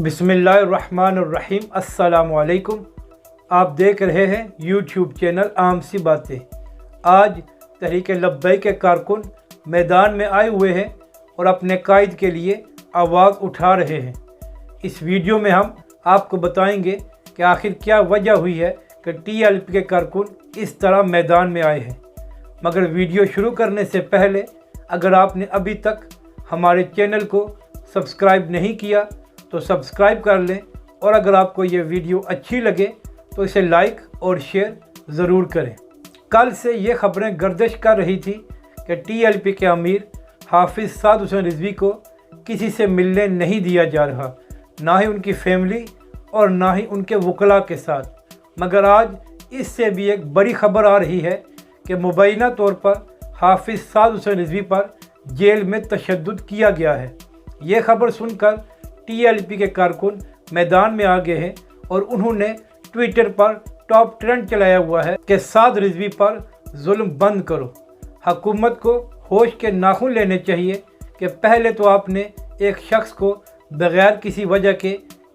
बिस्मिल्लाहिर्रहमानिर्रहीम। अस्सलामुअलैकुम। आप देख रहे हैं यूट्यूब चैनल आम सी बातें। आज तहरीक लब्बैक के कारकुन मैदान में आए हुए हैं और अपने कायद के लिए आवाज़ उठा रहे हैं। इस वीडियो में हम आपको बताएंगे कि आखिर क्या वजह हुई है कि TLP के कारकुन इस तरह मैदान में आए हैं। मगर वीडियो शुरू करने से पहले अगर आपने अभी तक हमारे चैनल को सब्सक्राइब नहीं किया तो सब्सक्राइब कर लें, और अगर आपको ये वीडियो अच्छी लगे तो इसे लाइक और शेयर ज़रूर करें। कल से ये खबरें गर्दिश कर रही थी कि TLP के अमीर हाफिज़ साद हुसैन रिजवी को किसी से मिलने नहीं दिया जा रहा, ना ही उनकी फैमिली और ना ही उनके वकला के साथ। मगर आज इससे भी एक बड़ी खबर आ रही है कि मुबैना तौर पर हाफिज़ साद हुसैन रिजवी पर जेल में तशद्दुद किया गया है। ये खबर सुनकर TLP के कारकुन मैदान में आ गए हैं और उन्होंने ट्विटर पर टॉप ट्रेंड चलाया हुआ है कि साद रिजवी पर जुल्म बंद करो। हुकूमत को होश के नाखून लेने चाहिए कि पहले तो आपने एक शख्स को बग़ैर किसी वजह के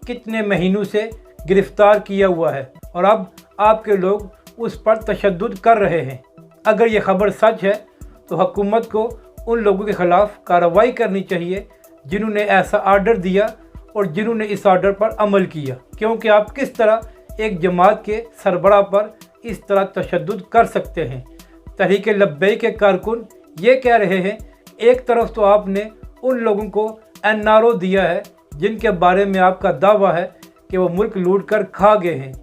कितने महीनों से गिरफ़्तार किया हुआ है और अब आपके लोग उस पर तशद्दुद कर रहे हैं। अगर ये खबर सच है तो हुकूमत को उन लोगों के ख़िलाफ़ कार्रवाई करनी चाहिए जिन्होंने ऐसा आर्डर दिया और जिन्होंने इस आर्डर पर अमल किया, क्योंकि आप किस तरह एक जमात के सरबराह पर इस तरह तशद्दुद कर सकते हैं। तहरीक लब्बैक के कारकुन ये कह रहे हैं, एक तरफ तो आपने उन लोगों को NRO दिया है जिनके बारे में आपका दावा है कि वो मुल्क लूट कर खा गए हैं,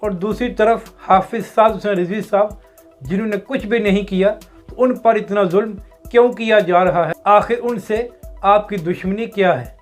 और दूसरी तरफ हाफिज़ साद हुसैन रिजवी साहब जिन्होंने कुछ भी नहीं किया, तो उन पर इतना जुल्म क्यों किया जा रहा है? आखिर उनसे आपकी दुश्मनी क्या है?